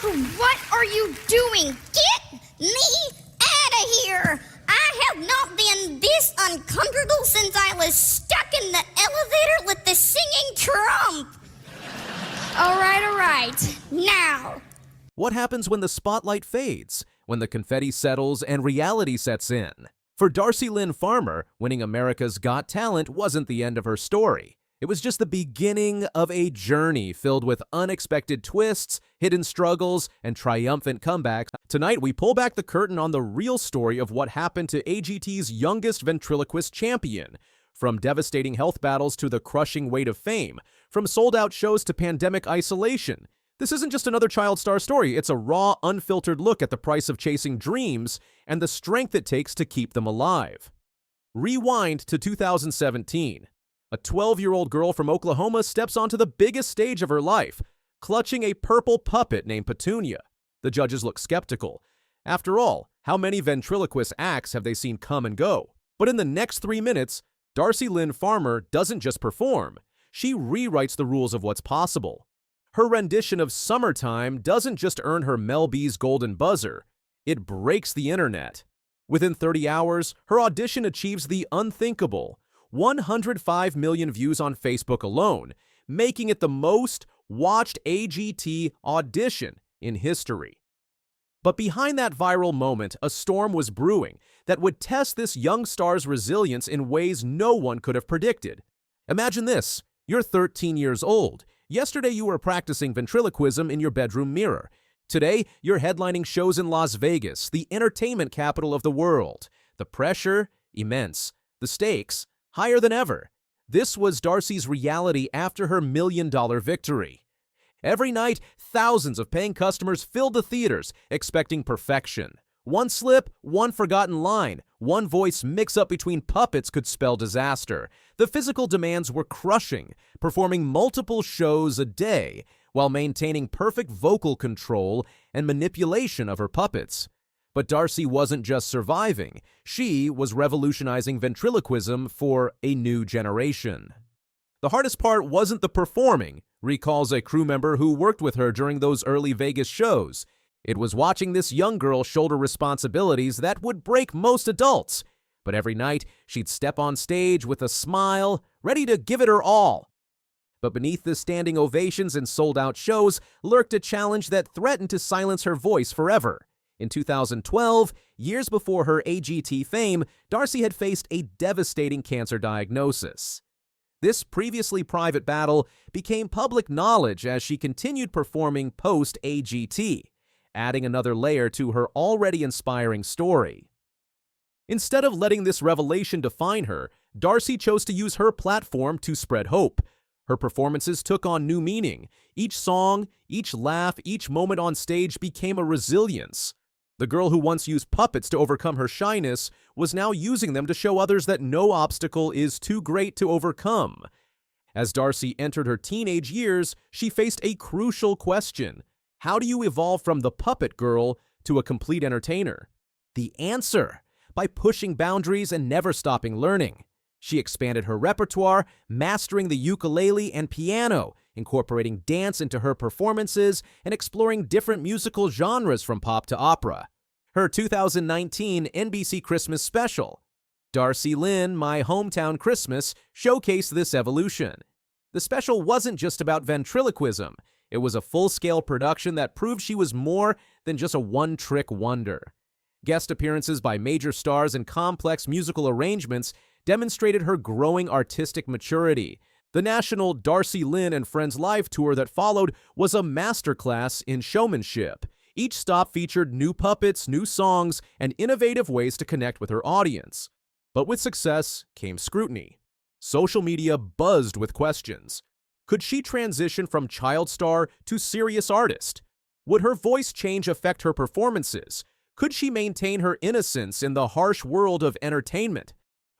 What are you doing? Get me out of here! I have not been this uncomfortable since I was stuck in the elevator with the singing Trump. All right. Now. What happens when the spotlight fades, when the confetti settles and reality sets in? For Darci Lynne Farmer, winning America's Got Talent wasn't the end of her story. It was just the beginning of a journey filled with unexpected twists, hidden struggles, and triumphant comebacks. Tonight, we pull back the curtain on the real story of what happened to AGT's youngest ventriloquist champion. From devastating health battles to the crushing weight of fame, from sold-out shows to pandemic isolation. This isn't just another child star story, it's a raw, unfiltered look at the price of chasing dreams and the strength it takes to keep them alive. Rewind to 2017. A 12-year-old girl from Oklahoma steps onto the biggest stage of her life, clutching a purple puppet named Petunia. The judges look skeptical. After all, how many ventriloquist acts have they seen come and go? But in the next 3 minutes, Darci Lynne Farmer doesn't just perform, she rewrites the rules of what's possible. Her rendition of Summertime doesn't just earn her Mel B's golden buzzer, it breaks the internet. Within 30 hours, her audition achieves the unthinkable. 105 million views on Facebook alone, making it the most watched AGT audition in history. But behind that viral moment, a storm was brewing that would test this young star's resilience in ways no one could have predicted. Imagine this, you're 13 years old. Yesterday you were practicing ventriloquism in your bedroom mirror. Today, you're headlining shows in Las Vegas, the entertainment capital of the world. The pressure, immense. The stakes, higher than ever. This was Darci's reality after her $1 million victory. Every night, thousands of paying customers filled the theaters, expecting perfection. One slip, one forgotten line, one voice mix-up between puppets could spell disaster. The physical demands were crushing, performing multiple shows a day while maintaining perfect vocal control and manipulation of her puppets. But Darci wasn't just surviving, she was revolutionizing ventriloquism for a new generation. The hardest part wasn't the performing, recalls a crew member who worked with her during those early Vegas shows. It was watching this young girl shoulder responsibilities that would break most adults. But every night, she'd step on stage with a smile, ready to give it her all. But beneath the standing ovations and sold-out shows lurked a challenge that threatened to silence her voice forever. In 2012, years before her AGT fame, Darci had faced a devastating cancer diagnosis. This previously private battle became public knowledge as she continued performing post-AGT, adding another layer to her already inspiring story. Instead of letting this revelation define her, Darci chose to use her platform to spread hope. Her performances took on new meaning. Each song, each laugh, each moment on stage became a resilience. The girl who once used puppets to overcome her shyness was now using them to show others that no obstacle is too great to overcome. As Darci entered her teenage years, she faced a crucial question. How do you evolve from the puppet girl to a complete entertainer? The answer: by pushing boundaries and never stopping learning. She expanded her repertoire, mastering the ukulele and piano, incorporating dance into her performances, and exploring different musical genres from pop to opera. Her 2019 NBC Christmas special, Darci Lynne, My Hometown Christmas, showcased this evolution. The special wasn't just about ventriloquism. It was a full-scale production that proved she was more than just a one-trick wonder. Guest appearances by major stars and complex musical arrangements demonstrated her growing artistic maturity. The national Darci Lynne and Friends Live tour that followed was a masterclass in showmanship. Each stop featured new puppets, new songs, and innovative ways to connect with her audience. But with success came scrutiny. Social media buzzed with questions. Could she transition from child star to serious artist? Would her voice change affect her performances? Could she maintain her innocence in the harsh world of entertainment?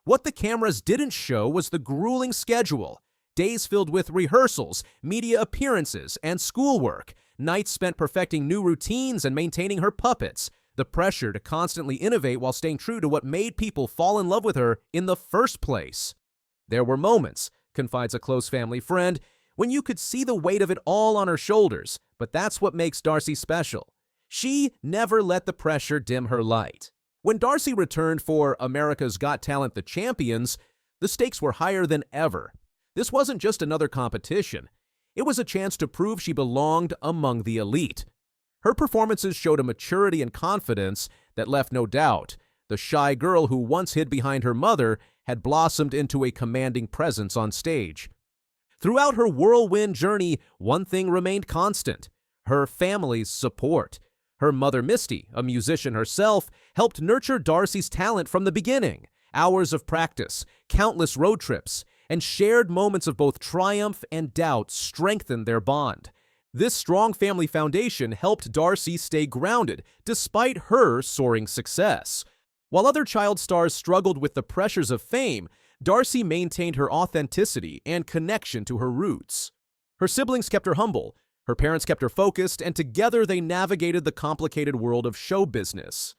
What the cameras didn't show was the grueling schedule. Days filled with rehearsals, media appearances, and schoolwork. Nights spent perfecting new routines and maintaining her puppets. The pressure to constantly innovate while staying true to what made people fall in love with her in the first place. There were moments, confides a close family friend, when you could see the weight of it all on her shoulders, but that's what makes Darci special. She never let the pressure dim her light. When Darci returned for America's Got Talent: The Champions, the stakes were higher than ever. This wasn't just another competition. It was a chance to prove she belonged among the elite. Her performances showed a maturity and confidence that left no doubt. The shy girl who once hid behind her mother had blossomed into a commanding presence on stage. Throughout her whirlwind journey, one thing remained constant: her family's support. Her mother, Misty, a musician herself, helped nurture Darci's talent from the beginning. Hours of practice, countless road trips, and shared moments of both triumph and doubt strengthened their bond. This strong family foundation helped Darci stay grounded despite her soaring success. While other child stars struggled with the pressures of fame, Darci maintained her authenticity and connection to her roots. Her siblings kept her humble, her parents kept her focused, and together they navigated the complicated world of show business.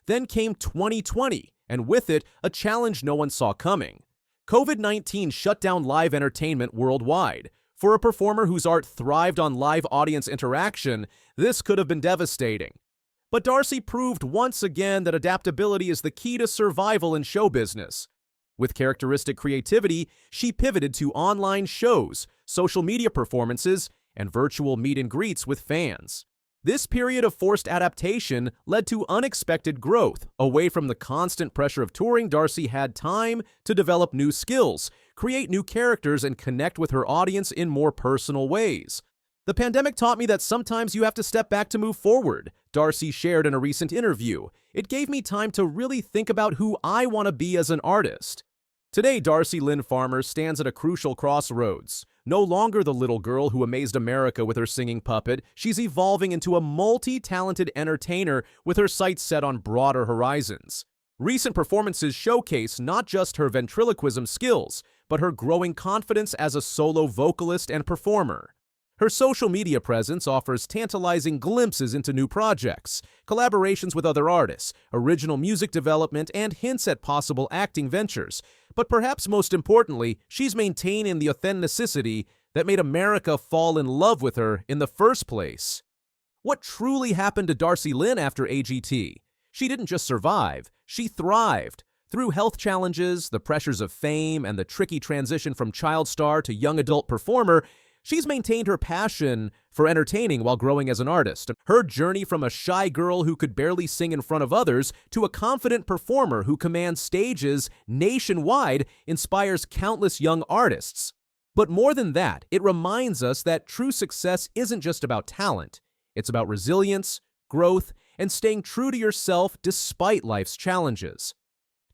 Then came 2020, and with it, a challenge no one saw coming. COVID-19 shut down live entertainment worldwide. For a performer whose art thrived on live audience interaction, this could have been devastating. But Darci proved once again that adaptability is the key to survival in show business. With characteristic creativity, she pivoted to online shows, social media performances, and virtual meet and greets with fans. This period of forced adaptation led to unexpected growth. Away from the constant pressure of touring, Darci had time to develop new skills, create new characters, and connect with her audience in more personal ways. The pandemic taught me that sometimes you have to step back to move forward, Darci shared in a recent interview. It gave me time to really think about who I want to be as an artist. Today, Darci Lynne Farmer stands at a crucial crossroads. No longer the little girl who amazed America with her singing puppet, she's evolving into a multi-talented entertainer with her sights set on broader horizons. Recent performances showcase not just her ventriloquism skills, but her growing confidence as a solo vocalist and performer. Her social media presence offers tantalizing glimpses into new projects, collaborations with other artists, original music development, and hints at possible acting ventures. But perhaps most importantly, she's maintaining the authenticity that made America fall in love with her in the first place. What truly happened to Darci Lynne after AGT? She didn't just survive, she thrived. Through health challenges, the pressures of fame, and the tricky transition from child star to young adult performer, she's maintained her passion for entertaining while growing as an artist. Her journey from a shy girl who could barely sing in front of others to a confident performer who commands stages nationwide inspires countless young artists. But more than that, it reminds us that true success isn't just about talent. It's about resilience, growth, and staying true to yourself despite life's challenges.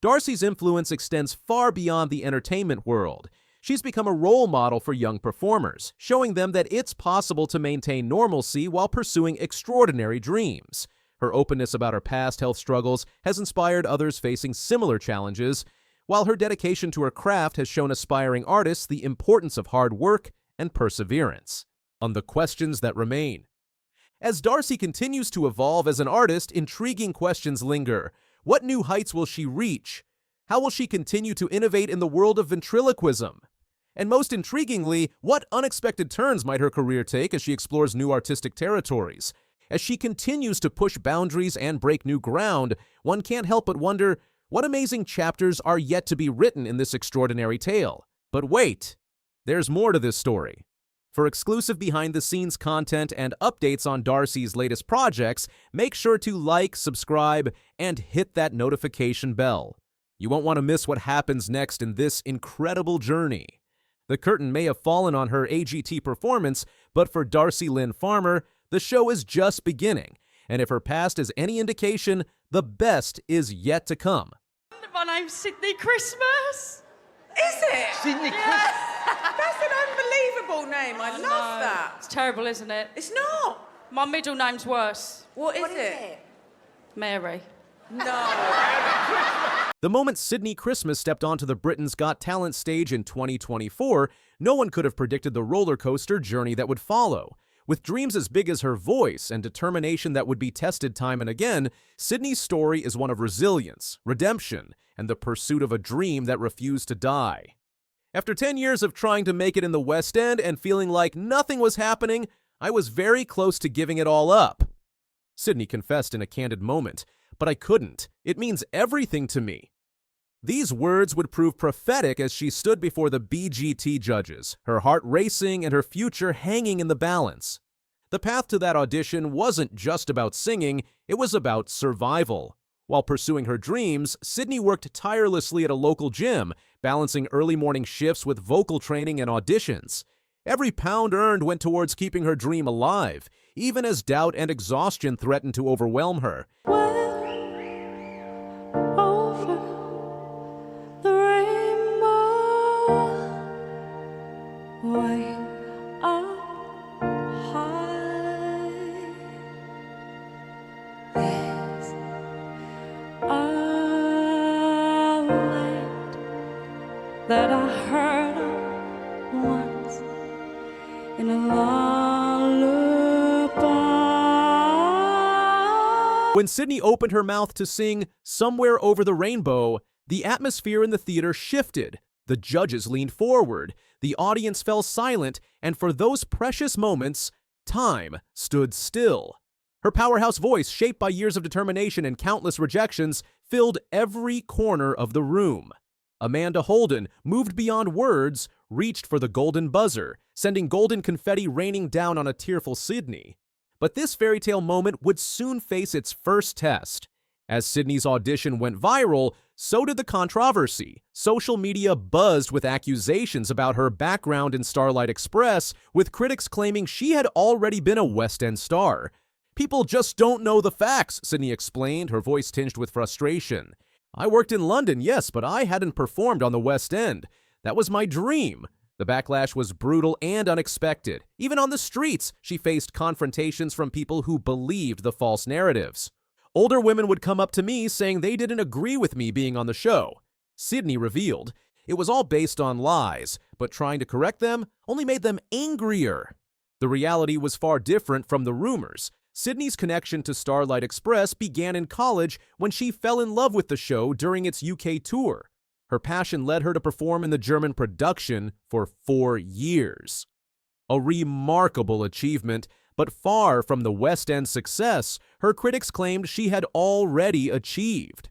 Darci's influence extends far beyond the entertainment world. She's become a role model for young performers, showing them that it's possible to maintain normalcy while pursuing extraordinary dreams. Her openness about her past health struggles has inspired others facing similar challenges, while her dedication to her craft has shown aspiring artists the importance of hard work and perseverance. On the questions that remain. As Darci continues to evolve as an artist, intriguing questions linger. What new heights will she reach? How will she continue to innovate in the world of ventriloquism? And most intriguingly, what unexpected turns might her career take as she explores new artistic territories? As she continues to push boundaries and break new ground, one can't help but wonder what amazing chapters are yet to be written in this extraordinary tale. But wait, there's more to this story. For exclusive behind-the-scenes content and updates on Darci's latest projects, make sure to like, subscribe, and hit that notification bell. You won't want to miss what happens next in this incredible journey. The curtain may have fallen on her AGT performance, but for Darci Lynne Farmer, the show is just beginning, and if her past is any indication, the best is yet to come. My name's Sydney Christmas. Is it? Sydney That's an unbelievable name. I love that. It's terrible, isn't it? It's not. My middle name's worse. What is it? Mary. No. The moment Sydney Christmas stepped onto the Britain's Got Talent stage in 2024, no one could have predicted the roller coaster journey that would follow. With dreams as big as her voice and determination that would be tested time and again, Sydney's story is one of resilience, redemption, and the pursuit of a dream that refused to die. After 10 years of trying to make it in the West End and feeling like nothing was happening, I was very close to giving it all up. Sydney confessed in a candid moment, but I couldn't. It means everything to me. These words would prove prophetic as she stood before the AGT judges, her heart racing and her future hanging in the balance. The path to that audition wasn't just about singing, it was about survival. While pursuing her dreams, Sydney worked tirelessly at a local gym, balancing early morning shifts with vocal training and auditions. Every pound earned went towards keeping her dream alive, even as doubt and exhaustion threatened to overwhelm her. Over the rainbow, way up high, there's a land that I heard of once in a lullaby. When Sydney opened her mouth to sing Somewhere Over the Rainbow, the atmosphere in the theater shifted. The judges leaned forward, the audience fell silent, and for those precious moments, time stood still. Her powerhouse voice, shaped by years of determination and countless rejections, filled every corner of the room. Amanda Holden, moved beyond words, reached for the golden buzzer, sending golden confetti raining down on a tearful Sydney. But this fairy tale moment would soon face its first test. As Sydney's audition went viral, so did the controversy. Social media buzzed with accusations about her background in Starlight Express, with critics claiming she had already been a West End star. "People just don't know the facts," Sydney explained, her voice tinged with frustration. "I worked in London, yes, but I hadn't performed on the West End. That was my dream." The backlash was brutal and unexpected. Even on the streets, she faced confrontations from people who believed the false narratives. Older women would come up to me saying they didn't agree with me being on the show. Sydney revealed, it was all based on lies, but trying to correct them only made them angrier. The reality was far different from the rumors. Sydney's connection to Starlight Express began in college when she fell in love with the show during its UK tour. Her passion led her to perform in the German production for 4 years. A remarkable achievement, but far from the West End success her critics claimed she had already achieved.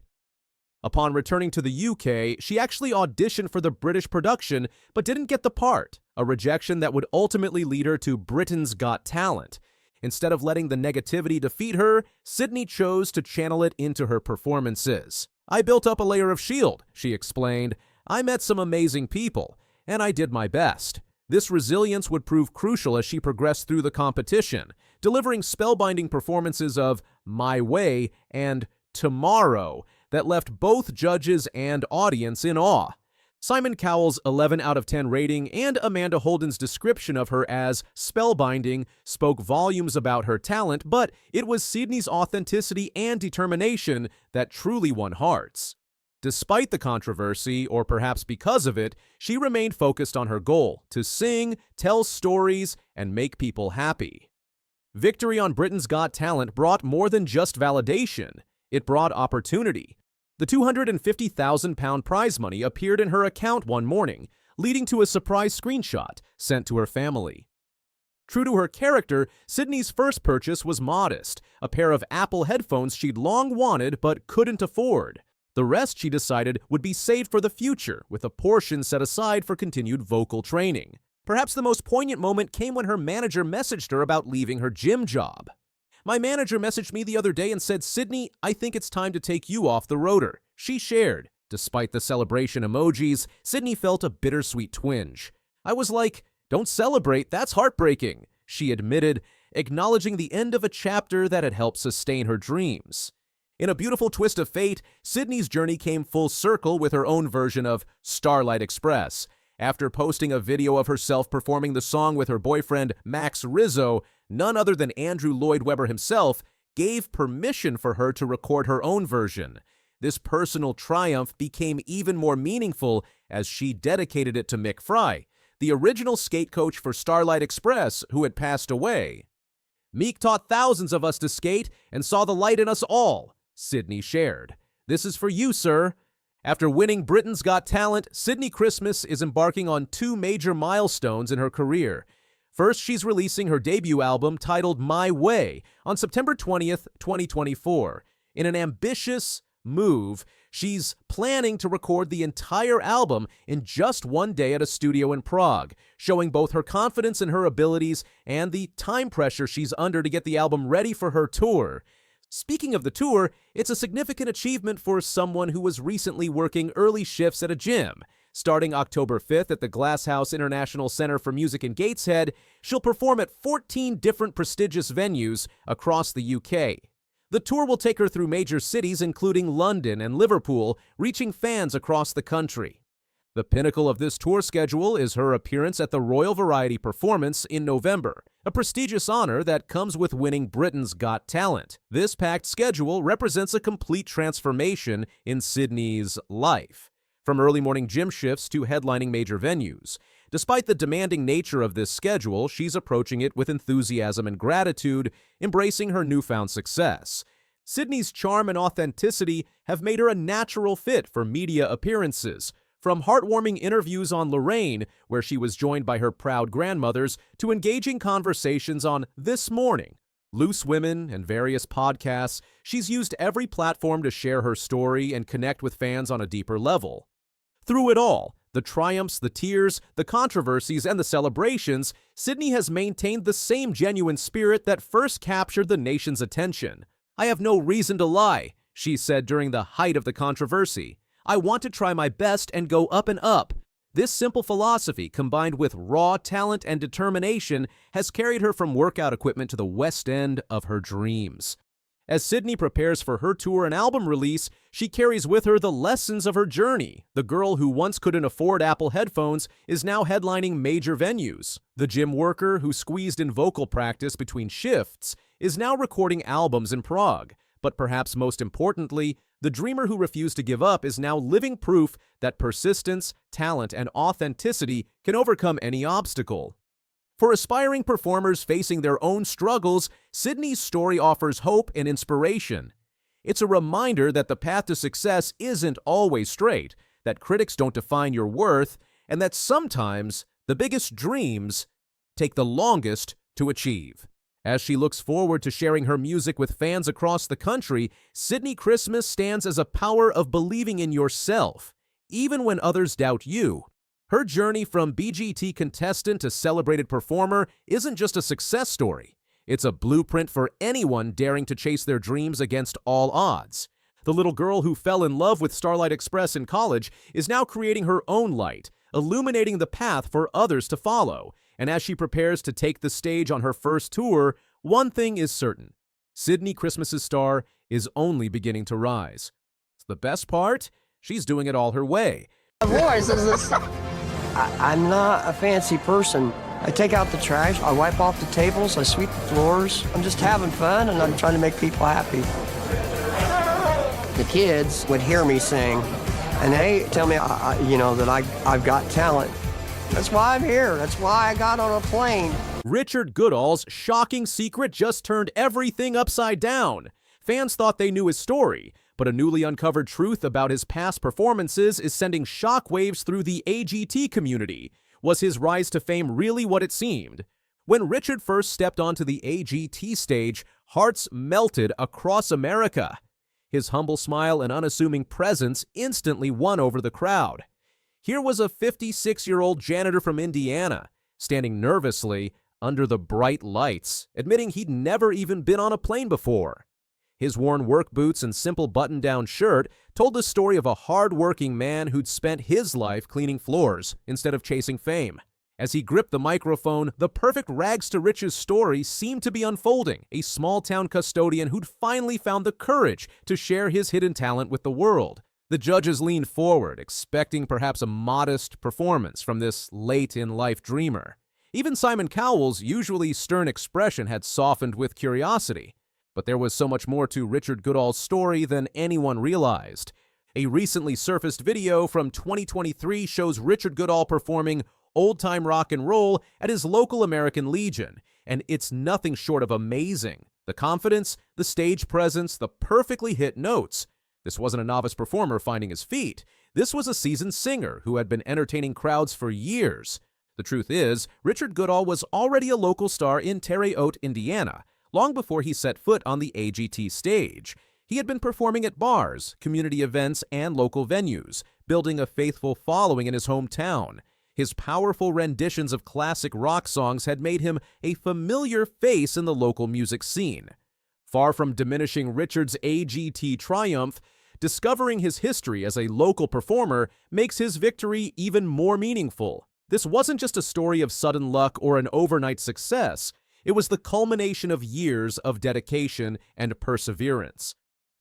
Upon returning to the UK, she actually auditioned for the British production but didn't get the part, a rejection that would ultimately lead her to Britain's Got Talent. Instead of letting the negativity defeat her, Sydney chose to channel it into her performances. "I built up a layer of shield," she explained. "I met some amazing people, and I did my best." This resilience would prove crucial as she progressed through the competition, delivering spellbinding performances of My Way and Tomorrow that left both judges and audience in awe. Simon Cowell's 11 out of 10 rating and Amanda Holden's description of her as spellbinding spoke volumes about her talent, but it was Sydney's authenticity and determination that truly won hearts. Despite the controversy, or perhaps because of it, she remained focused on her goal to sing, tell stories, and make people happy. Victory on Britain's Got Talent brought more than just validation. It brought opportunity. The £250,000 prize money appeared in her account one morning, leading to a surprise screenshot sent to her family. True to her character, Sydney's first purchase was modest, a pair of Apple headphones she'd long wanted but couldn't afford. The rest, she decided, would be saved for the future, with a portion set aside for continued vocal training. Perhaps the most poignant moment came when her manager messaged her about leaving her gym job. "My manager messaged me the other day and said, 'Sydney, I think it's time to take you off the rotor,'" she shared. Despite the celebration emojis, Sydney felt a bittersweet twinge. "I was like, 'Don't celebrate, that's heartbreaking,'" she admitted, acknowledging the end of a chapter that had helped sustain her dreams. In a beautiful twist of fate, Sydney's journey came full circle with her own version of Starlight Express. After posting a video of herself performing the song with her boyfriend Max Rizzo, none other than Andrew Lloyd Webber himself gave permission for her to record her own version. This personal triumph became even more meaningful as she dedicated it to Mick Fry, the original skate coach for Starlight Express, who had passed away. "Meek taught thousands of us to skate and saw the light in us all," Sydney shared. "This is for you, sir." After winning Britain's Got Talent, Sydney Christmas is embarking on two major milestones in her career. First, she's releasing her debut album titled My Way on September 20th, 2024. In an ambitious move, she's planning to record the entire album in just one day at a studio in Prague, showing both her confidence in her abilities and the time pressure she's under to get the album ready for her tour. Speaking of the tour, it's a significant achievement for someone who was recently working early shifts at a gym. Starting October 5th at the Glasshouse International Center for Music in Gateshead, she'll perform at 14 different prestigious venues across the UK. The tour will take her through major cities including London and Liverpool, reaching fans across the country. The pinnacle of this tour schedule is her appearance at the Royal Variety Performance in November, a prestigious honor that comes with winning Britain's Got Talent. This packed schedule represents a complete transformation in Sydney's life, from early morning gym shifts to headlining major venues. Despite the demanding nature of this schedule, she's approaching it with enthusiasm and gratitude, embracing her newfound success. Sydney's charm and authenticity have made her a natural fit for media appearances. From heartwarming interviews on Lorraine, where she was joined by her proud grandmothers, to engaging conversations on This Morning, Loose Women, and various podcasts, she's used every platform to share her story and connect with fans on a deeper level. Through it all, the triumphs, the tears, the controversies, and the celebrations, Sydney has maintained the same genuine spirit that first captured the nation's attention. "I have no reason to lie," she said during the height of the controversy. "I want to try my best and go up and up." This simple philosophy, combined with raw talent and determination, has carried her from workout equipment to the West End of her dreams. As Sydney prepares for her tour and album release, she carries with her the lessons of her journey. The girl who once couldn't afford Apple headphones is now headlining major venues. The gym worker who squeezed in vocal practice between shifts is now recording albums in Prague. But perhaps most importantly, the dreamer who refused to give up is now living proof that persistence, talent, and authenticity can overcome any obstacle. For aspiring performers facing their own struggles, Sydney's story offers hope and inspiration. It's a reminder that the path to success isn't always straight, that critics don't define your worth, and that sometimes the biggest dreams take the longest to achieve. As she looks forward to sharing her music with fans across the country, Sydney Christmas stands as a power of believing in yourself, even when others doubt you. Her journey from BGT contestant to celebrated performer isn't just a success story. It's a blueprint for anyone daring to chase their dreams against all odds. The little girl who fell in love with Starlight Express in college is now creating her own light, illuminating the path for others to follow. And as she prepares to take the stage on her first tour, one thing is certain: Sydney Christmas's star is only beginning to rise. The best part? She's doing it all her way. I'm not a fancy person. I take out the trash, I wipe off the tables, I sweep the floors. I'm just having fun and I'm trying to make people happy. The kids would hear me sing and they tell me, that I've got talent. That's why I'm here. That's why I got on a plane. Richard Goodall's shocking secret just turned everything upside down. Fans thought they knew his story, but a newly uncovered truth about his past performances is sending shockwaves through the AGT community. Was his rise to fame really what it seemed? When Richard first stepped onto the AGT stage, hearts melted across America. His humble smile and unassuming presence instantly won over the crowd. Here was a 56-year-old janitor from Indiana, standing nervously under the bright lights, admitting he'd never even been on a plane before. His worn work boots and simple button-down shirt told the story of a hard-working man who'd spent his life cleaning floors instead of chasing fame. As he gripped the microphone, the perfect rags to riches story seemed to be unfolding. A small-town custodian who'd finally found the courage to share his hidden talent with the world. The judges leaned forward, expecting perhaps a modest performance from this late-in-life dreamer. Even Simon Cowell's usually stern expression had softened with curiosity. But there was so much more to Richard Goodall's story than anyone realized. A recently surfaced video from 2023 shows Richard Goodall performing old-time rock and roll at his local American Legion, and it's nothing short of amazing. The confidence, the stage presence, the perfectly hit notes. This wasn't a novice performer finding his feet. This was a seasoned singer who had been entertaining crowds for years. The truth is, Richard Goodall was already a local star in Terre Haute, Indiana, long before he set foot on the AGT stage. He had been performing at bars, community events, and local venues, building a faithful following in his hometown. His powerful renditions of classic rock songs had made him a familiar face in the local music scene. Far from diminishing Richard's AGT triumph, discovering his history as a local performer makes his victory even more meaningful. This wasn't just a story of sudden luck or an overnight success. It was the culmination of years of dedication and perseverance.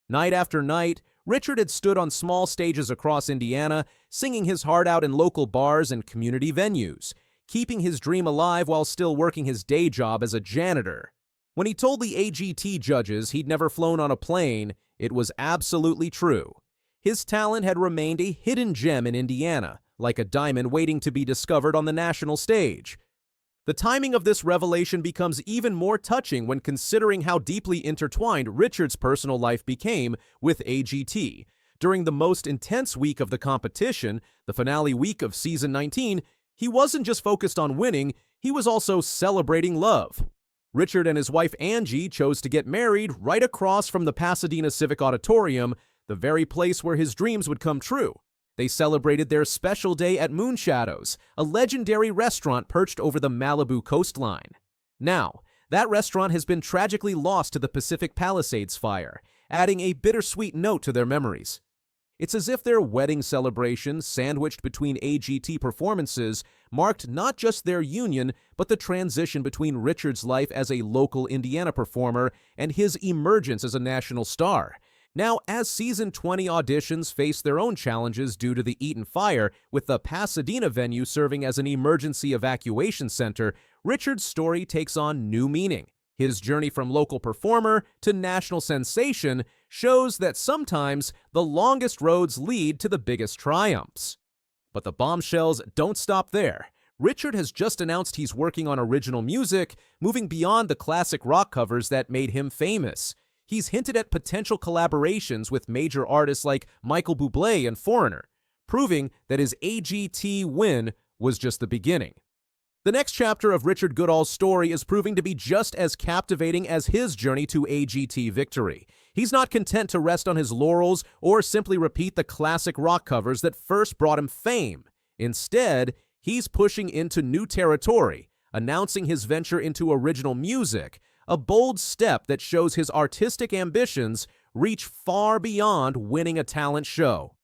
Night after night, Richard had stood on small stages across Indiana, singing his heart out in local bars and community venues, keeping his dream alive while still working his day job as a janitor. When he told the AGT judges he'd never flown on a plane, it was absolutely true. His talent had remained a hidden gem in Indiana, like a diamond waiting to be discovered on the national stage. The timing of this revelation becomes even more touching when considering how deeply intertwined Richard's personal life became with AGT. During the most intense week of the competition, the finale week of season 19, he wasn't just focused on winning, he was also celebrating love. Richard and his wife Angie chose to get married right across from the Pasadena Civic Auditorium, the very place where his dreams would come true. They celebrated their special day at Moonshadows, a legendary restaurant perched over the Malibu coastline. Now, that restaurant has been tragically lost to the Pacific Palisades fire, adding a bittersweet note to their memories. It's as if their wedding celebration, sandwiched between AGT performances, marked not just their union, but the transition between Richard's life as a local Indiana performer and his emergence as a national star. Now, as Season 20 auditions face their own challenges due to the Eaton fire, with the Pasadena venue serving as an emergency evacuation center, Richard's story takes on new meaning. His journey from local performer to national sensation shows that sometimes the longest roads lead to the biggest triumphs. But the bombshells don't stop there. Richard has just announced he's working on original music, moving beyond the classic rock covers that made him famous. He's hinted at potential collaborations with major artists like Michael Bublé and Foreigner, proving that his AGT win was just the beginning. The next chapter of Richard Goodall's story is proving to be just as captivating as his journey to AGT victory. He's not content to rest on his laurels or simply repeat the classic rock covers that first brought him fame. Instead, he's pushing into new territory, announcing his venture into original music, a bold step that shows his artistic ambitions reach far beyond winning a talent show.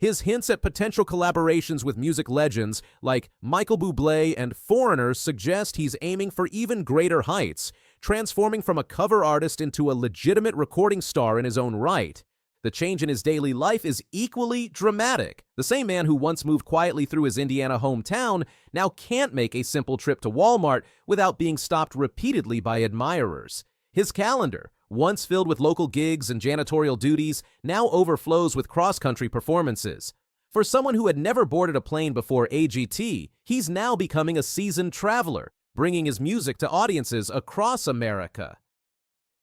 His hints at potential collaborations with music legends like Michael Bublé and Foreigner suggest he's aiming for even greater heights, transforming from a cover artist into a legitimate recording star in his own right. The change in his daily life is equally dramatic. The same man who once moved quietly through his Indiana hometown now can't make a simple trip to Walmart without being stopped repeatedly by admirers. His calendar, once filled with local gigs and janitorial duties, now overflows with cross-country performances. For someone who had never boarded a plane before AGT, he's now becoming a seasoned traveler, bringing his music to audiences across America.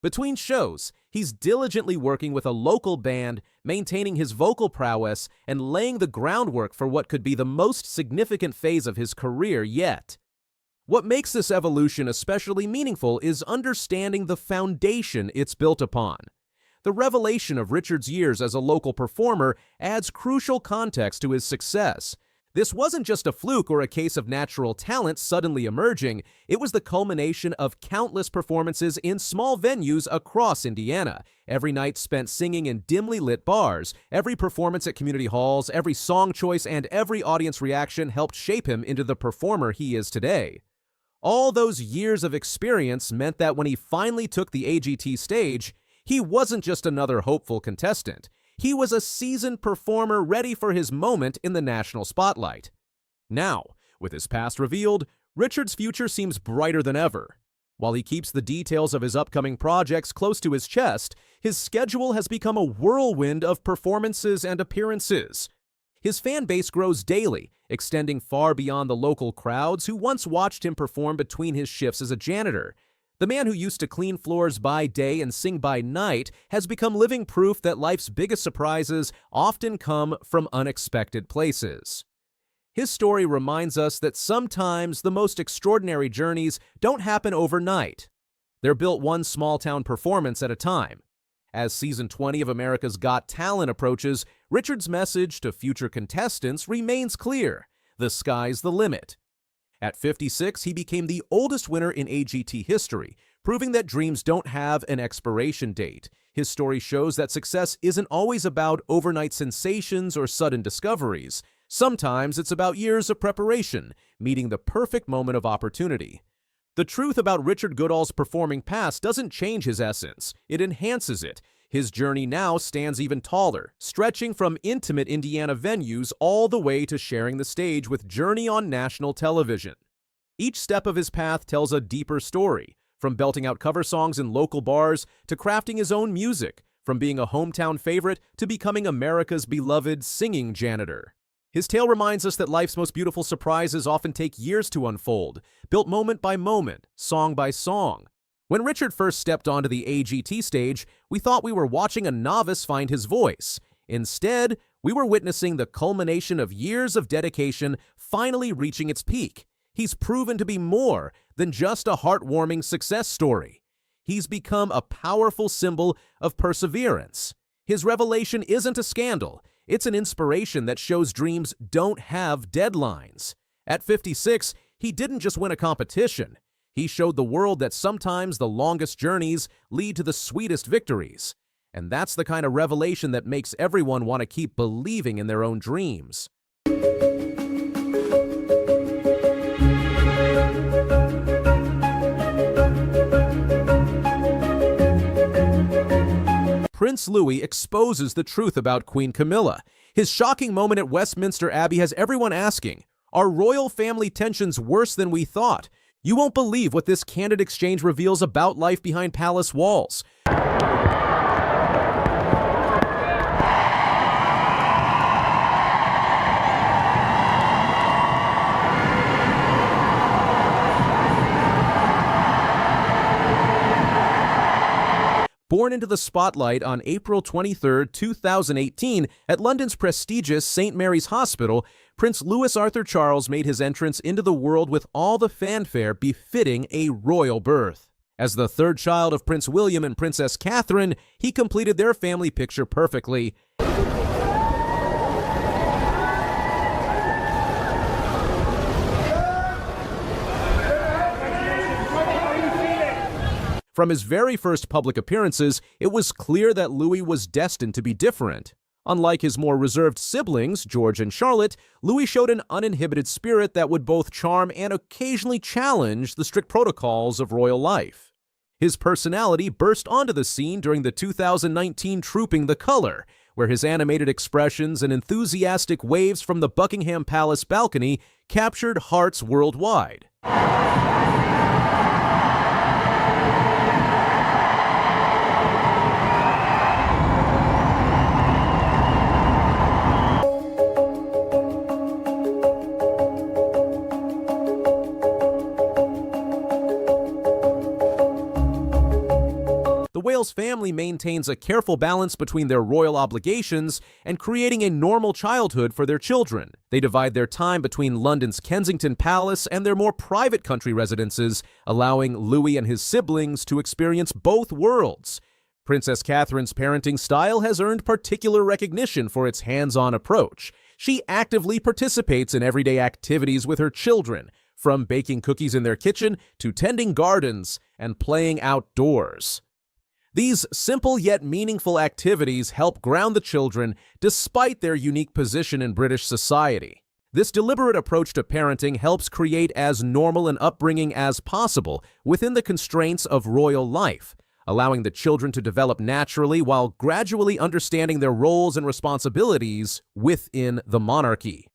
Between shows, he's diligently working with a local band, maintaining his vocal prowess, and laying the groundwork for what could be the most significant phase of his career yet. What makes this evolution especially meaningful is understanding the foundation it's built upon. The revelation of Richard's years as a local performer adds crucial context to his success. This wasn't just a fluke or a case of natural talent suddenly emerging, it was the culmination of countless performances in small venues across Indiana, every night spent singing in dimly lit bars, every performance at community halls, every song choice, and every audience reaction helped shape him into the performer he is today. All those years of experience meant that when he finally took the AGT stage, he wasn't just another hopeful contestant. He was a seasoned performer ready for his moment in the national spotlight. Now, with his past revealed, Richard's future seems brighter than ever. While he keeps the details of his upcoming projects close to his chest, his schedule has become a whirlwind of performances and appearances. His fan base grows daily, extending far beyond the local crowds who once watched him perform between his shifts as a janitor. The man who used to clean floors by day and sing by night has become living proof that life's biggest surprises often come from unexpected places. His story reminds us that sometimes the most extraordinary journeys don't happen overnight. They're built one small-town performance at a time. As season 20 of America's Got Talent approaches, Richard's message to future contestants remains clear: the sky's the limit. At 56, he became the oldest winner in AGT history, proving that dreams don't have an expiration date. His story shows that success isn't always about overnight sensations or sudden discoveries. Sometimes it's about years of preparation, meeting the perfect moment of opportunity. The truth about Richard Goodall's performing past doesn't change his essence, it enhances it. His journey now stands even taller, stretching from intimate Indiana venues all the way to sharing the stage with Journey on national television. Each step of his path tells a deeper story, from belting out cover songs in local bars to crafting his own music, from being a hometown favorite to becoming America's beloved singing janitor. His tale reminds us that life's most beautiful surprises often take years to unfold, built moment by moment, song by song. When Richard first stepped onto the AGT stage, we thought we were watching a novice find his voice. Instead, we were witnessing the culmination of years of dedication finally reaching its peak. He's proven to be more than just a heartwarming success story. He's become a powerful symbol of perseverance. His revelation isn't a scandal. It's an inspiration that shows dreams don't have deadlines. At 56, he didn't just win a competition. He showed the world that sometimes the longest journeys lead to the sweetest victories. And that's the kind of revelation that makes everyone want to keep believing in their own dreams. Prince Louis exposes the truth about Queen Camilla. His shocking moment at Westminster Abbey has everyone asking, are royal family tensions worse than we thought? You won't believe what this candid exchange reveals about life behind palace walls. Born into the spotlight on April 23, 2018, at London's prestigious St. Mary's Hospital, Prince Louis Arthur Charles made his entrance into the world with all the fanfare befitting a royal birth. As the third child of Prince William and Princess Catherine, he completed their family picture perfectly. From his very first public appearances, it was clear that Louis was destined to be different. Unlike his more reserved siblings, George and Charlotte, Louis showed an uninhibited spirit that would both charm and occasionally challenge the strict protocols of royal life. His personality burst onto the scene during the 2019 Trooping the Color, where his animated expressions and enthusiastic waves from the Buckingham Palace balcony captured hearts worldwide. The Wales family maintains a careful balance between their royal obligations and creating a normal childhood for their children. They divide their time between London's Kensington Palace and their more private country residences, allowing Louis and his siblings to experience both worlds. Princess Catherine's parenting style has earned particular recognition for its hands-on approach. She actively participates in everyday activities with her children, from baking cookies in their kitchen to tending gardens and playing outdoors. These simple yet meaningful activities help ground the children despite their unique position in British society. This deliberate approach to parenting helps create as normal an upbringing as possible within the constraints of royal life, allowing the children to develop naturally while gradually understanding their roles and responsibilities within the monarchy.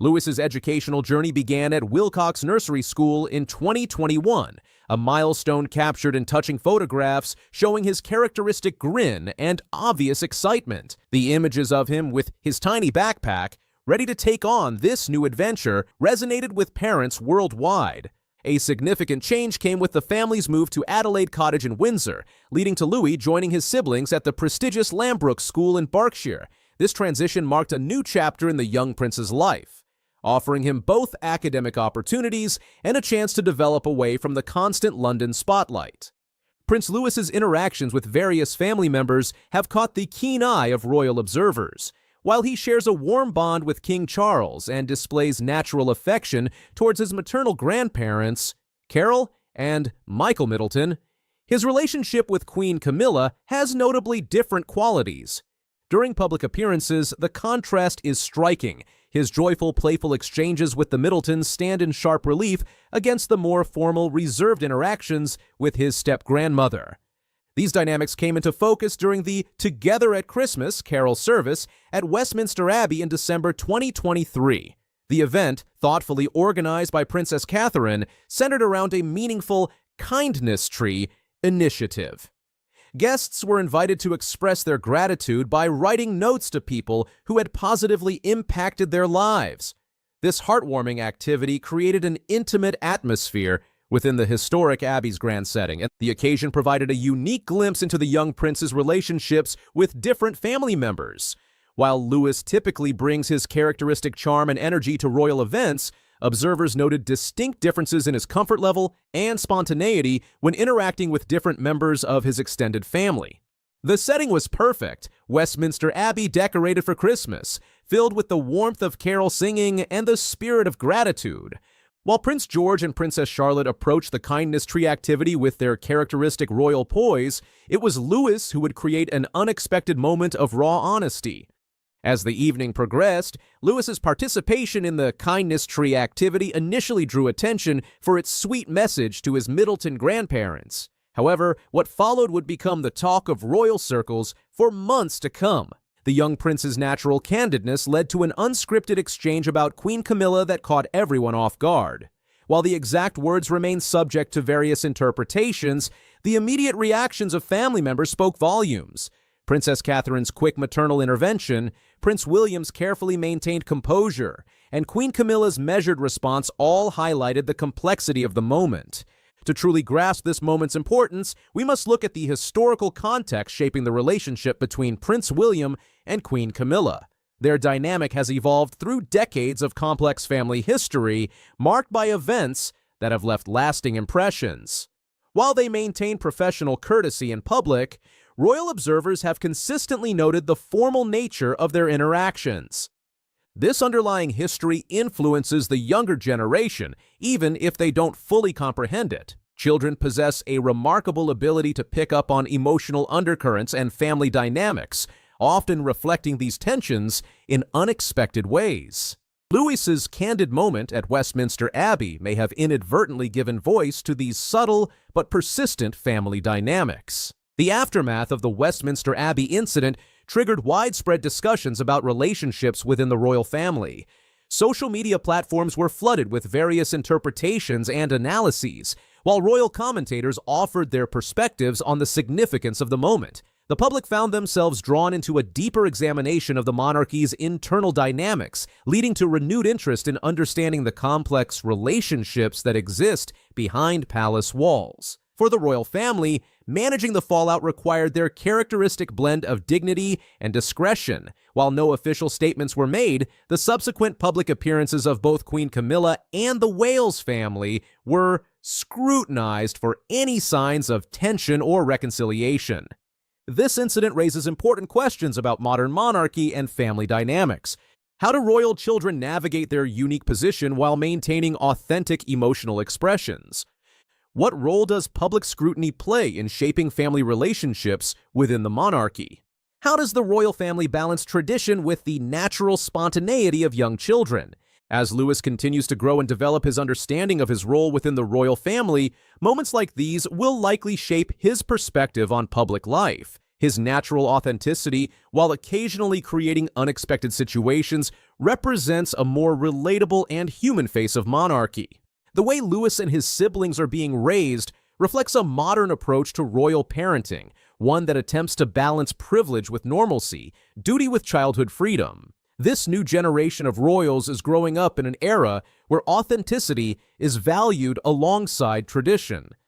Lewis's educational journey began at Wilcox Nursery School in 2021, a milestone captured in touching photographs showing his characteristic grin and obvious excitement. The images of him with his tiny backpack, ready to take on this new adventure, resonated with parents worldwide. A significant change came with the family's move to Adelaide Cottage in Windsor, leading to Louis joining his siblings at the prestigious Lambrook School in Berkshire. This transition marked a new chapter in the young prince's life, offering him both academic opportunities and a chance to develop away from the constant London spotlight. Prince Louis's interactions with various family members have caught the keen eye of royal observers. While he shares a warm bond with King Charles and displays natural affection towards his maternal grandparents, Carol and Michael Middleton, his relationship with Queen Camilla has notably different qualities. During public appearances, the contrast is striking. His joyful, playful exchanges with the Middletons stand in sharp relief against the more formal, reserved interactions with his step-grandmother. These dynamics came into focus during the Together at Christmas carol service at Westminster Abbey in December 2023. The event, thoughtfully organized by Princess Catherine, centered around a meaningful kindness tree initiative. Guests were invited to express their gratitude by writing notes to people who had positively impacted their lives. This heartwarming activity created an intimate atmosphere within the historic Abbey's grand setting, and the occasion provided a unique glimpse into the young prince's relationships with different family members. While Louis typically brings his characteristic charm and energy to royal events, observers noted distinct differences in his comfort level and spontaneity when interacting with different members of his extended family. The setting was perfect, Westminster Abbey decorated for Christmas, filled with the warmth of carol singing and the spirit of gratitude. While Prince George and Princess Charlotte approached the kindness tree activity with their characteristic royal poise, it was Louis who would create an unexpected moment of raw honesty. As the evening progressed, Louis's participation in the kindness tree activity initially drew attention for its sweet message to his Middleton grandparents. However, what followed would become the talk of royal circles for months to come. The young prince's natural candidness led to an unscripted exchange about Queen Camilla that caught everyone off guard. While the exact words remain subject to various interpretations, the immediate reactions of family members spoke volumes. Princess Catherine's quick maternal intervention, Prince William's carefully maintained composure, and Queen Camilla's measured response all highlighted the complexity of the moment. To truly grasp this moment's importance, we must look at the historical context shaping the relationship between Prince William and Queen Camilla. Their dynamic has evolved through decades of complex family history, marked by events that have left lasting impressions. While they maintain professional courtesy in public, royal observers have consistently noted the formal nature of their interactions. This underlying history influences the younger generation, even if they don't fully comprehend it. Children possess a remarkable ability to pick up on emotional undercurrents and family dynamics, often reflecting these tensions in unexpected ways. Louis's candid moment at Westminster Abbey may have inadvertently given voice to these subtle but persistent family dynamics. The aftermath of the Westminster Abbey incident triggered widespread discussions about relationships within the royal family. Social media platforms were flooded with various interpretations and analyses, while royal commentators offered their perspectives on the significance of the moment. The public found themselves drawn into a deeper examination of the monarchy's internal dynamics, leading to renewed interest in understanding the complex relationships that exist behind palace walls. For the royal family, managing the fallout required their characteristic blend of dignity and discretion. While no official statements were made, the subsequent public appearances of both Queen Camilla and the Wales family were scrutinized for any signs of tension or reconciliation. This incident raises important questions about modern monarchy and family dynamics. How do royal children navigate their unique position while maintaining authentic emotional expressions? What role does public scrutiny play in shaping family relationships within the monarchy? How does the royal family balance tradition with the natural spontaneity of young children? As Louis continues to grow and develop his understanding of his role within the royal family, moments like these will likely shape his perspective on public life. His natural authenticity, while occasionally creating unexpected situations, represents a more relatable and human face of monarchy. The way Louis and his siblings are being raised reflects a modern approach to royal parenting, one that attempts to balance privilege with normalcy, duty with childhood freedom. This new generation of royals is growing up in an era where authenticity is valued alongside tradition.